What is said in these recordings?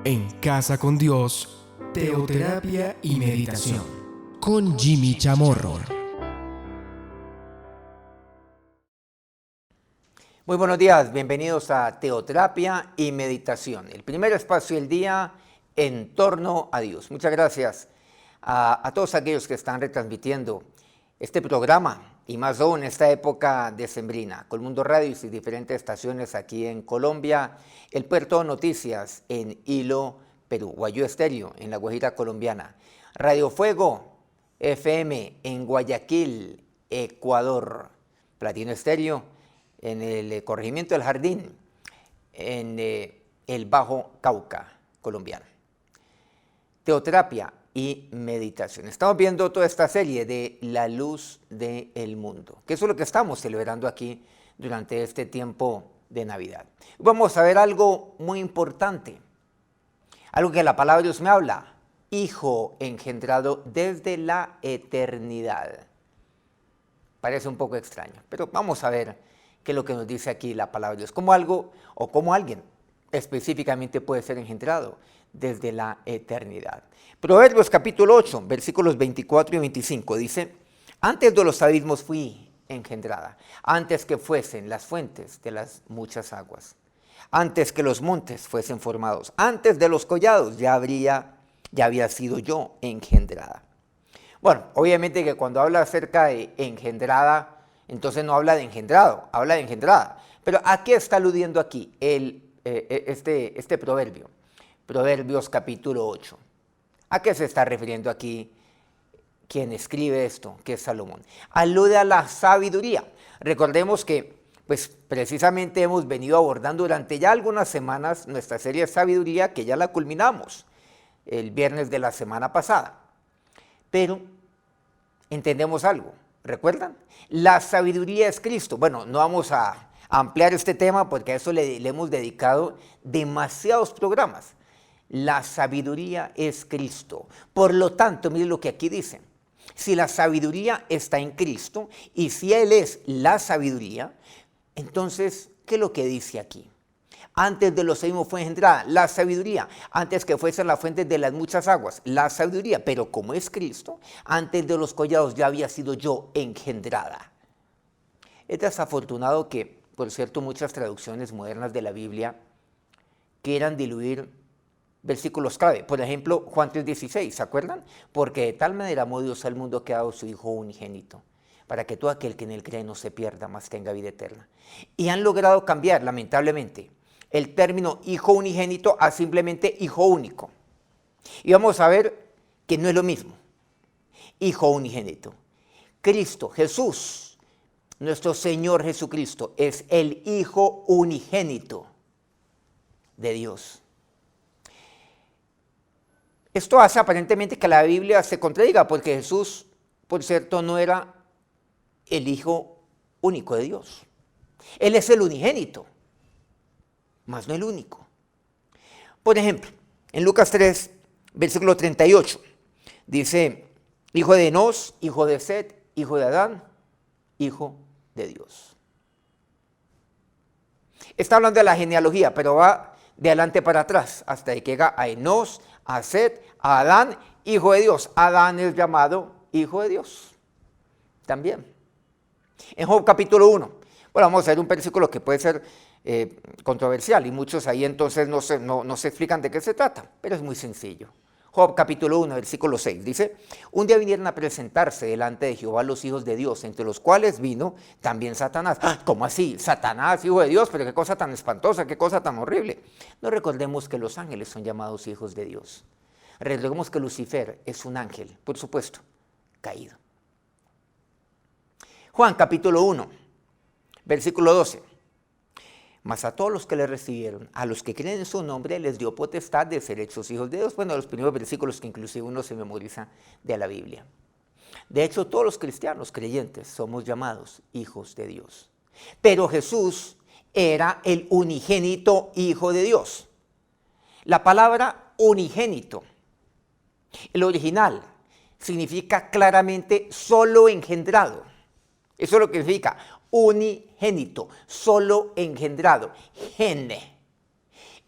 En Casa con Dios, teoterapia y meditación, con Jimmy Chamorro. Muy buenos días, bienvenidos a Teoterapia y Meditación, el primer espacio del día en torno a Dios. Muchas gracias a todos aquellos que están retransmitiendo este programa y más aún en esta época decembrina, Colmundo Radio y sus diferentes estaciones aquí en Colombia, el Puerto de Noticias en Hilo, Perú, Guayú Estéreo en la Guajira colombiana, Radio Fuego FM en Guayaquil, Ecuador, Platino Estéreo en el corregimiento del Jardín, en el Bajo Cauca colombiano. Teoterapia y meditación. Estamos viendo toda esta serie de la luz del mundo, que eso es lo que estamos celebrando aquí durante este tiempo de Navidad. Vamos a ver algo muy importante, algo que la palabra de Dios me habla: Hijo engendrado desde la eternidad. Parece un poco extraño, pero vamos a ver qué es lo que nos dice aquí la palabra de Dios, cómo algo o cómo alguien específicamente puede ser engendrado desde la eternidad. Proverbios capítulo 8, versículos 24 y 25 dice: antes de los abismos fui engendrada, antes que fuesen las fuentes de las muchas aguas, antes que los montes fuesen formados, antes de los collados ya había sido yo engendrada. Bueno, obviamente que cuando habla acerca de engendrada, entonces no habla de engendrado, habla de engendrada. Pero ¿a qué está aludiendo aquí este proverbio? Proverbios capítulo 8. ¿A qué se está refiriendo aquí quien escribe esto, que es Salomón? Alude a la sabiduría. Recordemos que pues precisamente hemos venido abordando durante ya algunas semanas nuestra serie de sabiduría, que ya la culminamos el viernes de la semana pasada. Pero entendemos algo, ¿recuerdan? La sabiduría es Cristo. Bueno, no vamos a ampliar este tema porque a eso le hemos dedicado demasiados programas. La sabiduría es Cristo. Por lo tanto, miren lo que aquí dice: si la sabiduría está en Cristo y si Él es la sabiduría, entonces, ¿qué es lo que dice aquí? Antes de los abismos fue engendrada la sabiduría, antes que fuesen las fuentes de las muchas aguas, la sabiduría. Pero como es Cristo, antes de los collados ya había sido yo engendrada. Es desafortunado que, por cierto, muchas traducciones modernas de la Biblia quieran diluir versículos clave. Por ejemplo, Juan 3:16, ¿se acuerdan? Porque de tal manera amó Dios al mundo que ha dado su Hijo unigénito, para que todo aquel que en él cree no se pierda, mas tenga vida eterna. Y han logrado cambiar, lamentablemente, el término hijo unigénito a simplemente hijo único. Y vamos a ver que no es lo mismo. Hijo unigénito. Cristo, Jesús, nuestro Señor Jesucristo, es el Hijo unigénito de Dios. Esto hace aparentemente que la Biblia se contradiga, porque Jesús, por cierto, no era el Hijo único de Dios. Él es el unigénito, mas no el único. Por ejemplo, en Lucas 3, versículo 38, dice: hijo de Enos, hijo de Set, hijo de Adán, hijo de Dios. Está hablando de la genealogía, pero va de adelante para atrás, hasta que llega a Enos, a Set, a Adán, hijo de Dios. Adán es llamado hijo de Dios también. En Job capítulo 1, bueno, vamos a ver un versículo que puede ser controversial y muchos ahí entonces no se explican de qué se trata, pero es muy sencillo. Job capítulo 1, versículo 6 dice: un día vinieron a presentarse delante de Jehová los hijos de Dios, entre los cuales vino también Satanás. ¿Cómo así? Satanás, hijo de Dios, pero qué cosa tan espantosa, qué cosa tan horrible. No recordemos que los ángeles son llamados hijos de Dios. Recordemos que Lucifer es un ángel, por supuesto, caído. Juan capítulo 1, versículo 12. Mas a todos los que le recibieron, a los que creen en su nombre, les dio potestad de ser hechos hijos de Dios. Bueno, los primeros versículos que inclusive uno se memoriza de la Biblia. De hecho, todos los cristianos creyentes somos llamados hijos de Dios. Pero Jesús era el unigénito Hijo de Dios. La palabra unigénito, el original, significa claramente solo engendrado. Eso es lo que significa unigénito, solo engendrado, gene.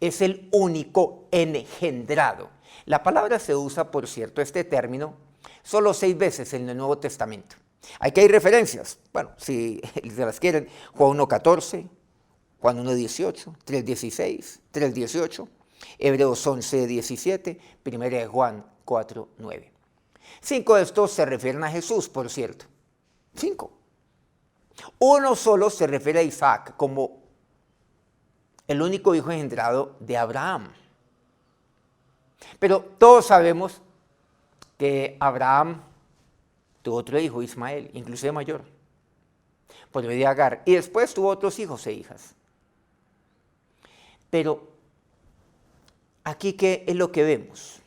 es el único engendrado. La palabra se usa, por cierto, este término, solo 6 veces en el Nuevo Testamento. Aquí hay referencias, bueno, si se las quieren, Juan 1:14, Juan 1:18, 3:16, 3:18, Hebreos 11:17, 1 Juan 4:9. 5 de estos se refieren a Jesús, por cierto. 5. Uno solo se refiere a Isaac como el único hijo engendrado de Abraham. Pero todos sabemos que Abraham tuvo otro hijo, Ismael, inclusive mayor, por medio de Agar, y después tuvo otros hijos e hijas. Pero aquí, ¿qué es lo que vemos?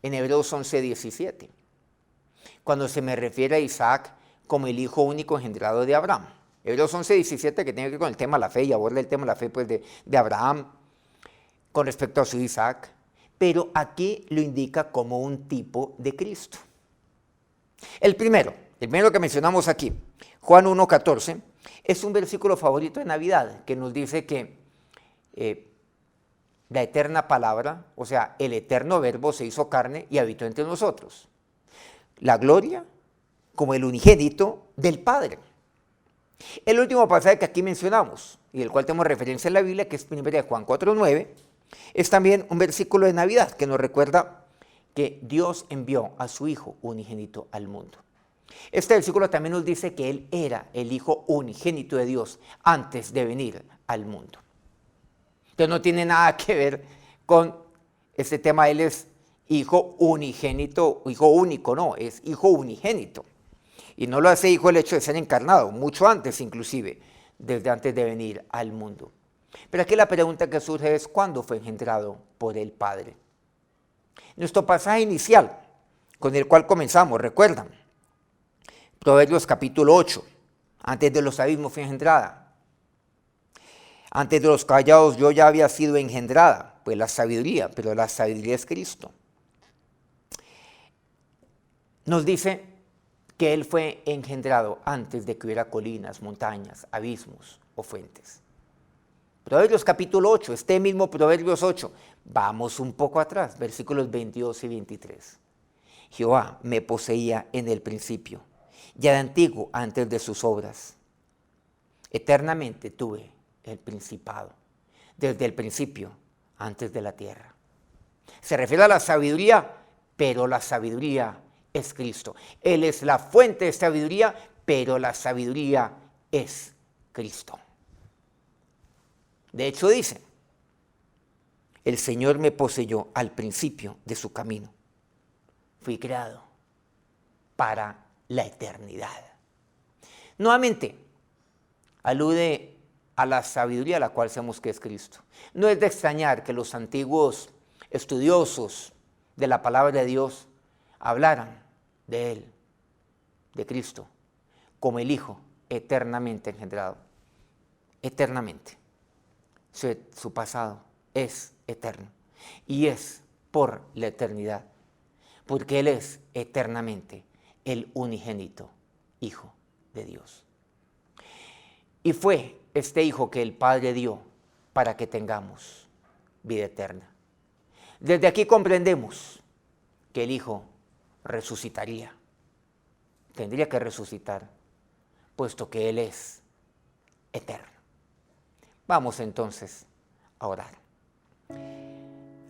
En Hebreos 11:17, cuando se me refiere a Isaac como el hijo único engendrado de Abraham. Hebreos 11:17, que tiene que ver con el tema de la fe, y aborda el tema de la fe pues, de Abraham con respecto a su Isaac, pero aquí lo indica como un tipo de Cristo. El primero que mencionamos aquí, Juan 1:14, es un versículo favorito de Navidad que nos dice que la eterna palabra, o sea, el eterno verbo se hizo carne y habitó entre nosotros. La gloria como el unigénito del Padre. El último pasaje que aquí mencionamos, y del cual tenemos referencia en la Biblia, que es 1 Juan 4:9, es también un versículo de Navidad que nos recuerda que Dios envió a su Hijo unigénito al mundo. Este versículo también nos dice que Él era el Hijo unigénito de Dios antes de venir al mundo. Entonces no tiene nada que ver con este tema. Él es Hijo unigénito, Hijo único, no, es Hijo unigénito. Y no lo hace hijo el hecho de ser encarnado, mucho antes inclusive, desde antes de venir al mundo. Pero aquí la pregunta que surge es, ¿cuándo fue engendrado por el Padre? Nuestro pasaje inicial, con el cual comenzamos, ¿recuerdan? Proverbios capítulo 8, antes de los abismos fui engendrada. Antes de los callados yo ya había sido engendrada, pues la sabiduría, pero la sabiduría es Cristo. Nos dice que Él fue engendrado antes de que hubiera colinas, montañas, abismos o fuentes. Proverbios capítulo 8, este mismo Proverbios 8, vamos un poco atrás, versículos 22 y 23. Jehová me poseía en el principio, ya de antiguo antes de sus obras. Eternamente tuve el principado, desde el principio, antes de la tierra. Se refiere a la sabiduría, pero la sabiduría es Cristo. Él es la fuente de sabiduría, pero la sabiduría es Cristo. De hecho dice, el Señor me poseyó al principio de su camino. Fui creado para la eternidad. Nuevamente, alude a la sabiduría a la cual sabemos que es Cristo. No es de extrañar que los antiguos estudiosos de la palabra de Dios hablaran de Él, de Cristo, como el Hijo eternamente engendrado. Eternamente. Su pasado es eterno y es por la eternidad, porque Él es eternamente el unigénito Hijo de Dios. Y fue este Hijo que el Padre dio para que tengamos vida eterna. Desde aquí comprendemos que el Hijo resucitaría. Tendría que resucitar, puesto que Él es eterno. Vamos entonces a orar.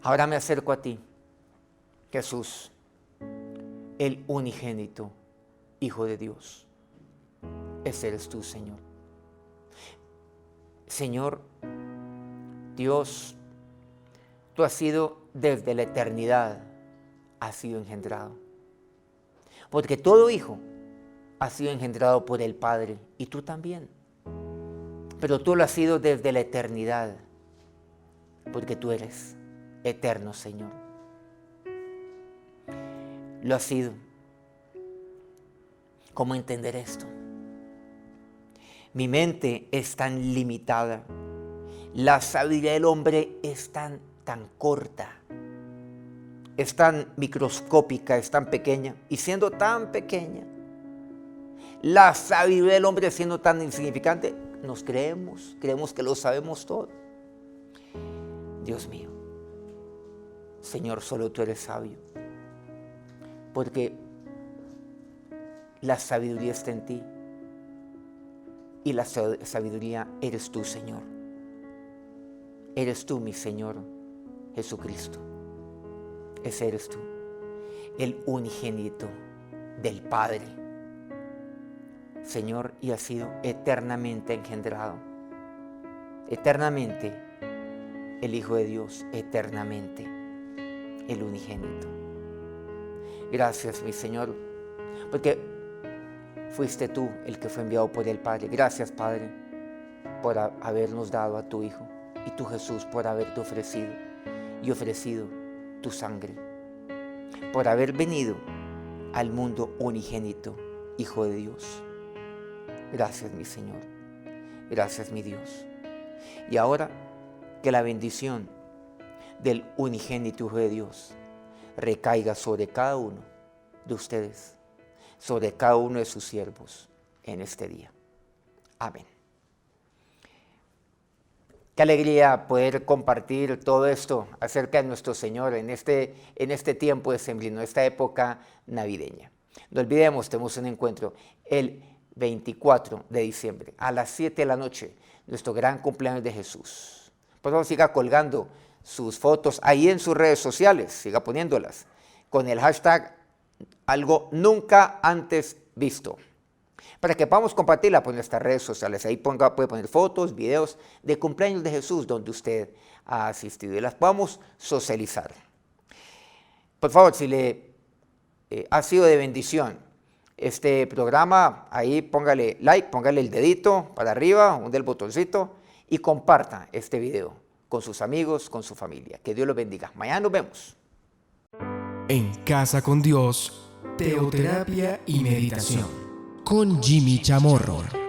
Ahora me acerco a ti, Jesús, el unigénito Hijo de Dios. Ese eres tú, Señor. Señor, Dios, tú has sido desde la eternidad, has sido engendrado. Porque todo hijo ha sido engendrado por el Padre, y tú también. Pero tú lo has sido desde la eternidad, porque tú eres eterno, Señor. Lo has sido. ¿Cómo entender esto? Mi mente es tan limitada, la sabiduría del hombre es tan corta, es tan microscópica, es tan pequeña, y siendo tan pequeña, la sabiduría del hombre siendo tan insignificante, nos creemos que lo sabemos todo. Dios mío. Señor, solo tú eres sabio, porque la sabiduría está en ti y la sabiduría eres tú, Señor. Eres tú, mi Señor Jesucristo. Ese eres tú, el unigénito del Padre, Señor, y has sido eternamente engendrado, eternamente el Hijo de Dios, eternamente el unigénito. Gracias, mi Señor, porque fuiste tú el que fue enviado por el Padre. Gracias, Padre, por habernos dado a tu Hijo, y tú, Jesús, por haberte ofrecido y ofrecido tu sangre, por haber venido al mundo unigénito, Hijo de Dios. Gracias, mi Señor. Gracias, mi Dios. Y ahora que la bendición del unigénito Hijo de Dios recaiga sobre cada uno de ustedes, sobre cada uno de sus siervos en este día. Amén. Qué alegría poder compartir todo esto acerca de nuestro Señor en este tiempo decembrino, esta época navideña. No olvidemos, tenemos un encuentro el 24 de diciembre a las 7 de la noche, nuestro gran cumpleaños de Jesús. Por favor, siga colgando sus fotos ahí en sus redes sociales, siga poniéndolas con el hashtag algo nunca antes visto, para que podamos compartirla por nuestras redes sociales. Ahí puede poner fotos, videos de cumpleaños de Jesús donde usted ha asistido y las podamos socializar. Por favor, si le ha sido de bendición este programa, ahí póngale like, póngale el dedito para arriba, hunde el botoncito y comparta este video con sus amigos, con su familia. Que Dios los bendiga. Mañana nos vemos. En Casa con Dios, teoterapia y meditación con Jimmy Chamorro.